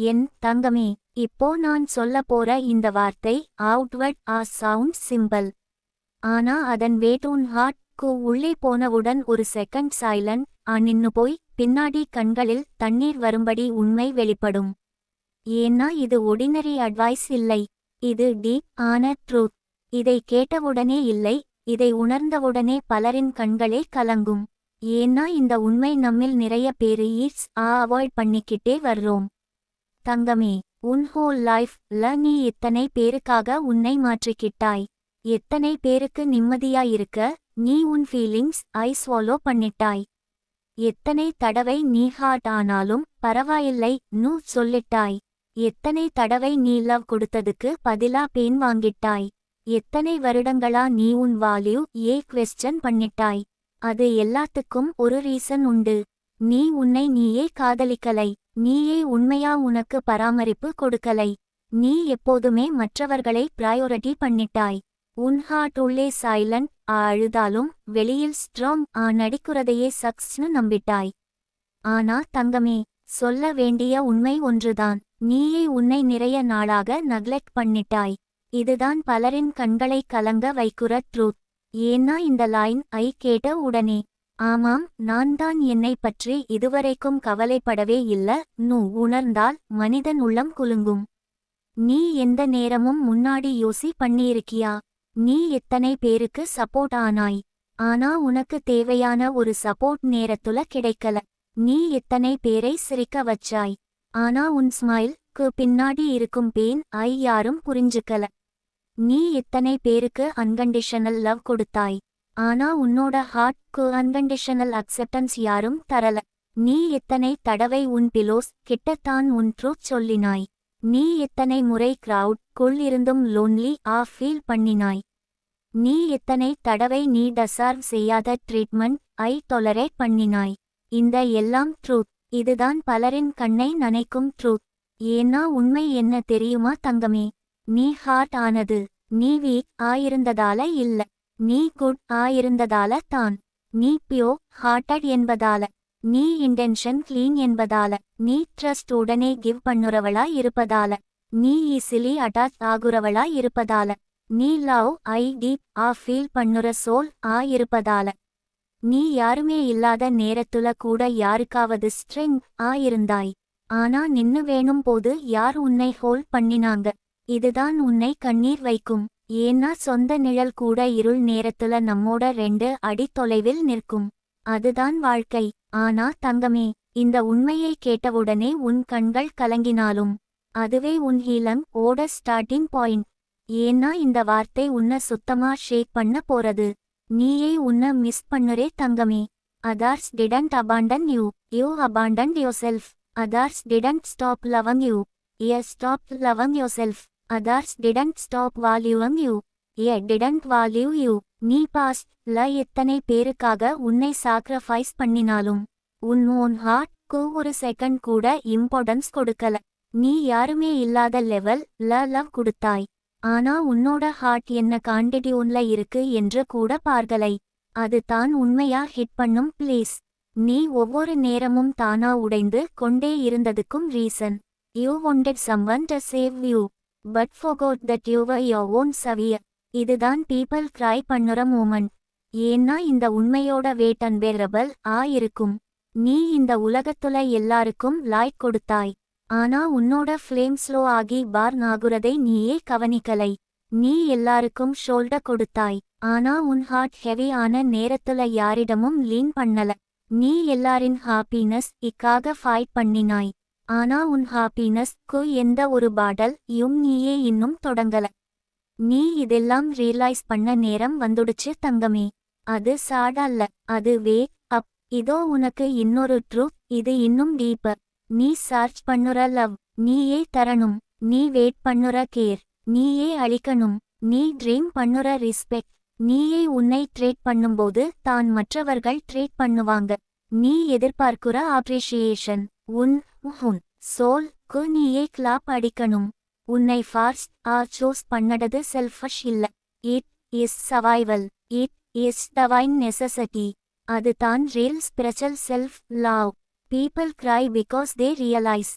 என் தங்கமே, இப்போ நான் சொல்லப் போற இந்த வார்த்தை அவுட்வர்ட் சவுண்ட் சிம்பிள். ஆனா அதன் வேட் உன் ஹார்ட் க்கு உள்ளே போனவுடன் ஒரு செகண்ட் சைலண்ட் நின்னு போய் பின்னாடி கண்களில் தண்ணீர் வரும்படி உண்மை வெளிப்படும். ஏன்னா இது ஒர்டினரி அட்வைஸ் இல்லை. இது டீப் ஆன ட்ரூத். இதை கேட்டவுடனே இல்லை, இதை உணர்ந்தவுடனே பலரின் கண்களே கலங்கும். ஏன்னா இந்த உண்மை நம்மில் நிறைய பேரு அவாய்ட் பண்ணிக்கிட்டே வர்றோம். தங்கமே, உன் ஹோல் லைஃப்ல நீ எத்தனை பேருக்காக உன்னை மாற்றிக்கிட்டாய். எத்தனை பேருக்கு நிம்மதியா இருக்க நீ உன் ஃபீலிங்ஸ் ஸ்வாலோ பண்ணிட்டாய். எத்தனை தடவை நீ ஹார்ட் ஆனாலும் பரவாயில்லை நூ சொல்லிட்டாய். எத்தனை தடவை நீ லவ் கொடுத்ததுக்கு பதிலா பெயின் வாங்கிட்டாய். எத்தனை வருடங்களா நீ உன் வால்யூ குவெஸ்சன் பண்ணிட்டாய். அது எல்லாத்துக்கும் ஒரு ரீசன் உண்டு. நீ உன்னை நீயே காதலிக்கலை. நீயே உண்மையா உனக்கு பராமரிப்பு கொடுக்கலை. நீ எப்போதுமே மற்றவர்களை பிரையாரிட்டி பண்ணிட்டாய். உன் ஹார்ட் உள்ளே சைலண்ட் அழுதாலும் வெளியில் ஸ்ட்ராங் நடிக்கிறதையே சக்ஸ்னு நம்பிட்டாய். ஆனா தங்கமே, சொல்ல வேண்டிய உண்மை ஒன்றுதான். நீயே உன்னை நிறைய நாளாக நக்லெக்ட் பண்ணிட்டாய். இதுதான் பலரின் கண்களை கலங்க வைக்கிற ட்ரூத். ஏன்னா இந்த லைன் கேட்ட உடனே ஆமாம், நான் தான் என்னை பற்றி இதுவரைக்கும் கவலைப்படவே இல்ல நூ உணர்ந்தால் மனிதன் உள்ளம் குலுங்கும். நீ எந்த நேரமும் முன்னாடி யோசி பண்ணியிருக்கியா? நீ எத்தனை பேருக்கு சப்போர்ட் ஆனாய். ஆனா உனக்கு தேவையான ஒரு சப்போர்ட் நேரத்துல கிடைக்கல. நீ எத்தனை பேரை சிரிக்க வச்சாய். ஆனா உன் ஸ்மைல்க்கு பின்னாடி இருக்கும் பெயின் யாரும் புரிஞ்சுக்கல. நீ எத்தனை பேருக்கு அன்கண்டிஷனல் லவ் கொடுத்தாய். ஆனா உன்னோட ஹார்ட்க்கு அன்கண்டிஷனல் அக்செப்டன்ஸ் யாரும் தரல. நீ எத்தனை தடவை உன் பிலோஸ் கிட்டத்தான் உன் ட்ரூத் சொல்லினாய். நீ எத்தனை முறை கிரவுட் இருந்தும் லோன்லி ஃபீல் பண்ணினாய். நீ எத்தனை தடவை நீ டெசர்வ் செய்யாத ட்ரீட்மெண்ட் டொலரேட் பண்ணினாய். இந்த எல்லாம் ட்ரூத். இதுதான் பலரின் கண்ணை நனைக்கும் ட்ரூத். ஏன்னா உண்மை என்ன தெரியுமா தங்கமே? நீ ஹார்ட் ஆனது நீ வீக் இருந்ததால இல்ல. நீ குட் இருந்ததால தான். நீ பியோர் ஹார்ட்டட் என்பதால. நீ இன்டென்ஷன் கிளீன் என்பதால. நீ ட்ரஸ்ட் உடனே கிவ் பண்ணுறவளா இருப்பதால. நீ ஈஸிலி அட்டாச் ஆகுறவளா இருப்பதால. நீ லவ் டீப் ஃபீல் பண்ணுற சோல் இருப்பதால. நீ யாருமே இல்லாத நேரத்துல கூட யாருக்காவது ஸ்ட்ரெங் இருந்தாய். ஆனா நின்னு வேணும் போது யார் உன்னை ஹோல்ட் பண்ணினாங்க. இதுதான் உன்னை கண்ணீர் வைக்கும். ஏன்னா சொந்த நிழல் கூட இருள் நேரத்துல நம்மோட 2 அடி தொலைவில் நிற்கும். அதுதான் வாழ்க்கை. ஆனா தங்கமே, இந்த உண்மையை கேட்டவுடனே உன் கண்கள் கலங்கினாலும் அதுவே உன் ஹீலிங் ஓட ஸ்டார்டிங் பாயிண்ட். ஏன்னா இந்த வார்த்தை உன்னை சுத்தமா ஷேக் பண்ண போறது. நீயே உன்னை மிஸ் பண்ணுறே தங்கமே. Others didn't abandon you. You abandoned yourself. Others didn't stop loving you. You stopped loving yourself. Others didn't stop valuing you. You didn't value you. நீ பாஸ்ட்ல எத்தனை பேருக்காக உன்னை சாக்ரிஃபைஸ் பண்ணினாலும் உன் ஓன் ஹார்ட்க்கு ஒரு செகண்ட் கூட இம்பார்ட்டன்ஸ் கொடுக்கல. நீ யாருமே இல்லாத லெவல்ல லவ் கொடுத்தாய். ஆனா உன்னோட ஹார்ட் என்ன காண்டிடியூன்ல இருக்கு என்று கூட பார்க்கலை. அது தான் உண்மையா ஹிட் பண்ணும் ப்ளீஸ். நீ ஒவ்வொரு நேரமும் தானா உடைந்து கொண்டே இருந்ததுக்கும் reason you wanted someone to save you. But forgot that you were your own savior. இதுதான் people cry பண்ணுற மூமெண்ட். ஏன்னா இந்த உண்மையோட வேட் அன்பேரபிள் இருக்கும். நீ இந்த உலகத்துல எல்லாருக்கும் லைக் கொடுத்தாய். ஆனா உன்னோட ஃப்ளேம் ஸ்லோ ஆகி பார்ன் ஆகுறதை நீயே கவனிக்கலை. நீ எல்லாருக்கும் ஷோல்டர் கொடுத்தாய். ஆனா உன் ஹார்ட் ஹெவி ஆன நேரத்துல யாரிடமும் லீன் பண்ணல. நீ எல்லாரின் ஹாப்பினஸ் இக்காக ஃபைட் பண்ணினாய். ஆனா உன் ஹாப்பினஸ்க்கு எந்த ஒரு பாடல் நீயே இன்னும் தொடங்கல. நீ இதெல்லாம் ரியலைஸ் பண்ண நேரம் வந்துடுச்சு தங்கமே. அது சாடல்ல, அது வேக் அப். இதோ உனக்கு இன்னொரு ட்ரூத். இது இன்னும் டீப்பர். நீ சர்ச் பண்ணுற லவ் நீயே தரணும். நீ வெயிட் பண்ணுற கேர் நீயே அளிக்கணும். நீ ட்ரீம் பண்ணுற ரெஸ்பெக்ட் நீயே உன்னை ட்ரீட் பண்ணும்போது தான் மற்றவர்கள் ட்ரீட் பண்ணுவாங்க. நீ எதிர்பார்க்குற அப்ரிஷியேஷன் உன் சோல்க்கு நீயே கிளாப் அடிக்கணும். உன்னை ஃபாஸ்ட் சூஸ் பண்ணது செல்ஃபிஷ் இல்ல. It is survival. It is divine necessity. அது தான் real spiritual self love. People cry because they realise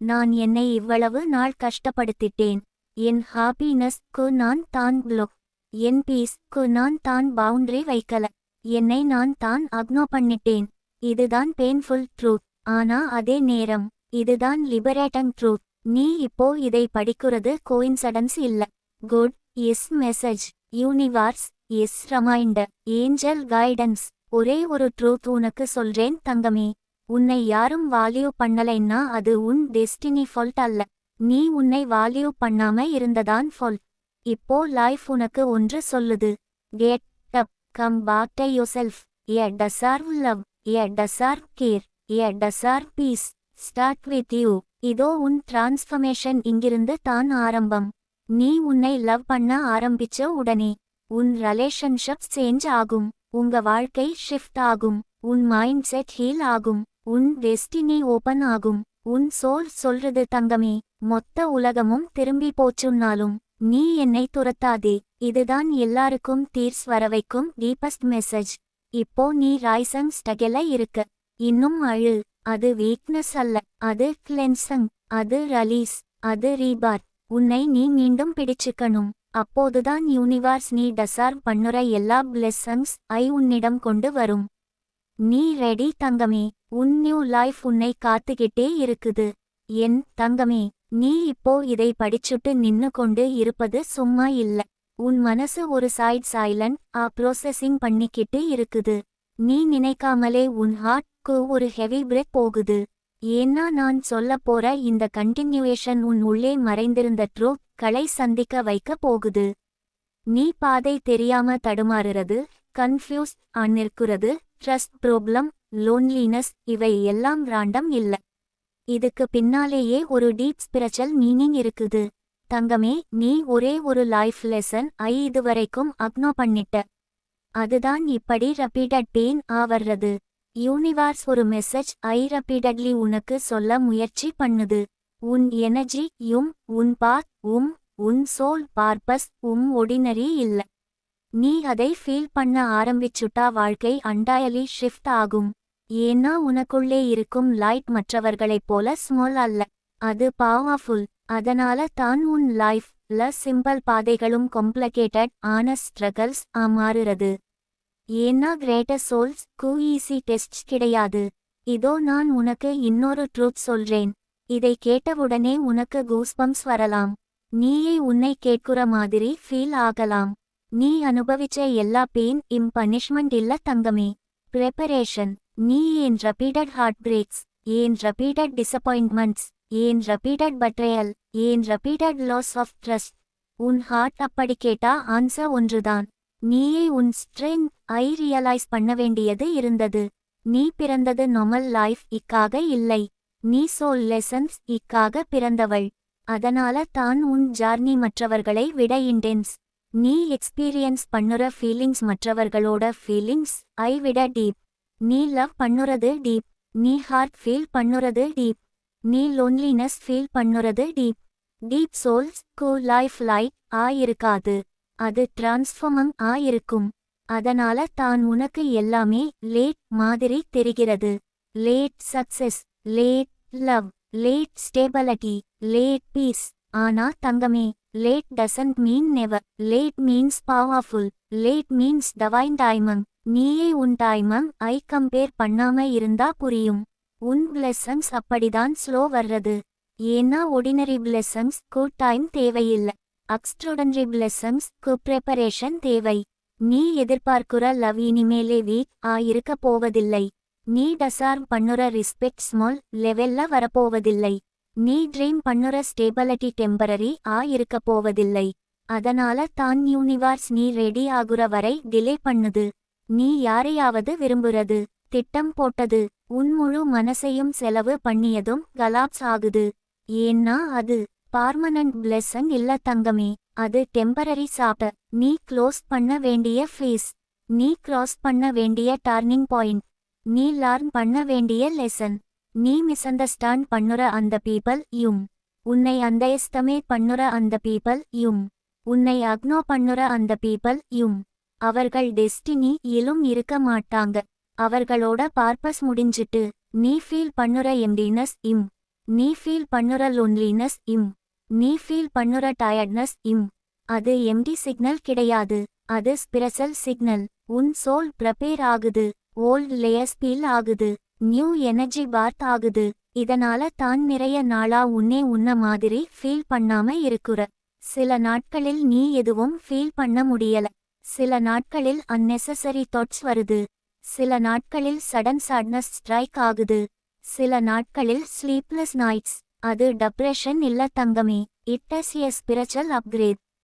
நான் என்னை இவ்வளவு நாள் கஷ்டப்படுத்திட்டேன். என் ஹாப்பினஸ்க்கு நான் தான் ப்ளொக். என் பீஸ்க்கு நான் தான் பவுண்டரி வைக்கல. என்னை நான் தான் அக்னோ பண்ணிட்டேன். இதுதான் பெயின்ஃபுல் ட்ரூத். ஆனா அதே நேரம் இதுதான் லிபரேட்டிங் ட்ரூத். நீ இப்போ இதை படிக்கிறது கோயின்சடன்ஸ் இல்ல. Good is message. Universe is reminder. Angel guidance. ஒரே ஒரு ட்ரூத் உனக்கு சொல்றேன் தங்கமே. உன்னை யாரும் வால்யூ பண்ணலைன்னா அது உன் டெஸ்டினி ஃபால்ட் அல்ல. நீ உன்னை வால்யூ பண்ணாம இருந்ததான் ஃபால்ட். இப்போ லைஃப் உனக்கு ஒன்று சொல்லுது. Get up. Come back to yourself. I deserve love. I deserve care. I deserve peace. Start with you. இதோ உன் டிரான்ஸ்ஃபர்மேஷன் இங்கிருந்து தான் ஆரம்பம். நீ உன்னை லவ் பண்ண ஆரம்பிச்ச உடனே உன் ரிலேஷன்ஷிப் சேஞ்ச் ஆகும். உங்க வாழ்க்கை ஷிஃப்ட் ஆகும். உன் மைண்ட் செட் ஹீல் ஆகும். உன் டெஸ்டினி ஓபன் ஆகும். உன் சோல் சொல்றது தங்கமே, மொத்த உலகமும் திரும்பி போச்சுன்னாலும் நீ என்னை துரத்தாதே. இதுதான் எல்லாருக்கும் தீர்ஸ் வரவைக்கும் டீபஸ்ட் மெசேஜ். இப்போ நீ ரைசங் ஸ்டகெல இருக்க. இன்னும் அழு. அது வீக்னஸ் அல்ல. அது கிளென்சங். அது ரிலீஸ். அது ரீபார்த். உன்னை நீ மீண்டும் பிடிச்சுக்கணும். அப்போதுதான் யூனிவர்ஸ் நீ டெசர்வ் பண்ணுற எல்லா பிளெஸிங்ஸ் ஐ உன்னிடம் கொண்டு வரும். நீ ரெடி தங்கமே. உன் நியூ லைஃப் உன்னை காத்துக்கிட்டே இருக்குது. என் தங்கமே, நீ இப்போ இதை படிச்சுட்டு நின்னு கொண்டு இருப்பது சும்மா இல்ல. உன் மனசு ஒரு சைலண்ட் ப்ரோசஸிங் பண்ணிக்கிட்டு இருக்குது. நீ நினைக்காமலே உன் ஹார்ட்க்கு ஒரு ஹெவி பிரேக் போகுது. ஏன்னா நான் சொல்ல போற இந்த கண்டினியூவேஷன் உன் உள்ளே மறைந்திருந்த ட்ரூத் களை சந்திக்க வைக்க போகுது. நீ பாதை தெரியாம தடுமாறுறது, கன்ஃபியூஸ் நிற்கிறது, ட்ரஸ்ட் ப்ராப்ளம், லோன்லினஸ் இவை எல்லாம் ராண்டம் இல்ல. இதுக்கு பின்னாலேயே ஒரு டீப் ஸ்பிரிச்சுவல் மீனிங் இருக்குது. தங்கமே, நீ ஒரே ஒரு லைஃப் லெசன் இதுவரைக்கும் அக்னோ பண்ணிட்ட. அதுதான் இப்படி ரிப்பீட்டட் பெயின் வர்றது. யூனிவர்ஸ் ஒரு மெசேஜ் ரிப்பீட்டட்லி உனக்கு சொல்ல முயற்சி பண்ணுது. உன் எனர்ஜி உன் பாத் உன் சோல் பர்பஸ் ஒர்டினரி இல்ல. நீ அதை ஃபீல் பண்ண ஆரம்பிச்சுட்டா வாழ்க்கை அண்டாயலி ஷிஃப்ட் ஆகும். ஏன்னா உனக்குள்ளே இருக்கும் லைட் மற்றவர்களைப் போல ஸ்மால் அல்ல. அது பவர்ஃபுல். அதனால தான் உன் லைஃப்ல சிம்பிள் பாதைகளும் காம்ப்ளிகேட்டட் ஸ்ட்ரகல்ஸ் மாறுறது. ஏன்னா கிரேட்டர் சோல்ஸ்க்கு ஈஸி டெஸ்ட் கிடையாது. இதோ நான் உனக்கு இன்னொரு ட்ரூத் சொல்றேன். இதை கேட்டவுடனே உனக்கு கூஸ்பம்ஸ் வரலாம். நீயே உன்னை கேட்குற மாதிரி ஃபீல் ஆகலாம். நீ அனுபவிச்ச எல்லா பெயின் பனிஷ்மெண்ட் இல்ல தங்கமே, ப்ரிப்பரேஷன். நீ ஏன் ரிப்பீட்டட் ஹார்ட் பிரேக்ஸ், ஏன் ரிப்பீட்டட் டிசப்பாயின்ட்மெண்ட்ஸ், ஏன் ரிப்பீட்டட் பட்ரேயல், ஏன் ரிப்பீட்டட் லாஸ் ஆஃப் ட்ரஸ்ட். உன் ஹார்ட் அப்படி கேட்டா ஆன்சர் ஒன்றுதான். நீயே உன் ஸ்ட்ரென்த் ரியலைஸ் பண்ண வேண்டியது இருந்தது. நீ பிறந்தது நார்மல் லைஃப் இக்காக இல்லை. நீ சோல் லெசன்ஸ் இக்காக பிறந்தவள். அதனால தான் உன் ஜர்னி மற்றவர்களை விட இன்டென்ஸ். நீ எக்ஸ்பீரியன்ஸ் பண்ணுற ஃபீலிங்ஸ் மற்றவர்களோட ஃபீலிங்ஸ் விட டீப். நீ லவ் பண்ணுறது டீப். நீ ஹார்ட் ஃபீல் பண்ணுறது டீப். நீ லோன்லினஸ் ஃபீல் பண்ணுறது டீப். டீப் சோல்ஸ்க்கு லைஃப் லைட் இருக்காது. அது டிரான்ஸ்ஃபார்மம் இருக்கும். அதனால தான் உனக்கு எல்லாமே லேட் மாதிரி தெரிகிறது. Late success, late love, late stability, late peace. ஆனா தங்கமே, late doesn't mean never. Late means powerful. Late means divine timing. நீயே உன் டைமம் கம்பேர் பண்ணாம இருந்தா புரியும். உன் பிளெஸிங்ஸ் அப்படிதான் ஸ்லோ வர்றது. ஏன்னா ஒர்டினரி பிளெஸிங்ஸ்க்கு டைம் தேவையில்ல. எக்ஸ்ட்ராடனரி பிளெஸிங்ஸ்க்கு ப்ரிப்பரேஷன் தேவை. நீ எதிர்பார்க்குற லவ் இனிமேலே வீக் இருக்க போவதில்லை. நீ டெசர்வ் பண்ணுற ரெஸ்பெக்ட் ஸ்மால் லெவல்ல வரப்போவதில்லை. நீ ட்ரீம் பண்ணுற ஸ்டேபிலிட்டி டெம்பரரி இருக்க போவதில்லை. அதனால தான் யூனிவர்ஸ் நீ ரெடி ஆகுற வரை டிலே பண்ணுது. நீ யாரையாவது விரும்புறது, திட்டம் போட்டது, உன் முழு மனசையும் செலவு பண்ணியதும் கலாப்ஸ் ஆகுது. ஏன்னா அது பர்மனன்ட் பிளெஸிங் இல்ல தங்கமே, அது டெம்பரரி சாப்டர். நீ க்ளோஸ் பண்ண வேண்டிய ஃபேஸ். நீ கிராஸ் பண்ண வேண்டிய டர்னிங் பாயிண்ட். நீ லேர்ன் பண்ண வேண்டிய லெசன். நீ மிஸ்அண்டர்ஸ்டாண்ட் பண்ணுற அந்த பீப்பிள் உன்னை அண்டர்எஸ்டிமேட் பண்ணுற அந்த பீப்பிள் உன்னை அக்னோ பண்ணுற அந்த பீப்பிள் அவர்கள் டெஸ்டினி இருக்க மாட்டாங்க. அவர்களோட பர்பஸ் முடிஞ்சிட்டு. நீ ஃபீல் பண்ணுற எம்டினஸ் நீ ஃபீல் பண்ணுற லொன்லினஸ் நீ ஃபீல் பண்ணுற டயர்ட்னஸ் அது எம்டி சிக்னல் கிடையாது, அது ஸ்பிரிச்சுவல் சிக்னல். உன் சோல் ப்ரிப்பேர் ஆகுது, ஓல்ட் லேயர்ஸ் பீல் ஆகுது, நியூ எனர்ஜி பார்த் ஆகுது. இதனால தான் நிறைய நாளா உன்ன மாதிரி ஃபீல் பண்ணாம இருக்குற. சில நாட்களில் நீ எதுவும் ஃபீல் பண்ண முடியல, சில நாட்களில் அன்னெசசரி தாட்ஸ் வருது, சில நாட்களில் சடன் சாட்னஸ் ஸ்ட்ரைக் ஆகுது, சில நாட்களில் ஸ்லீப்லெஸ் நைட்ஸ். அது டிப்ரெஷன் இல்ல தங்கமே, it is a spiritual upgrade.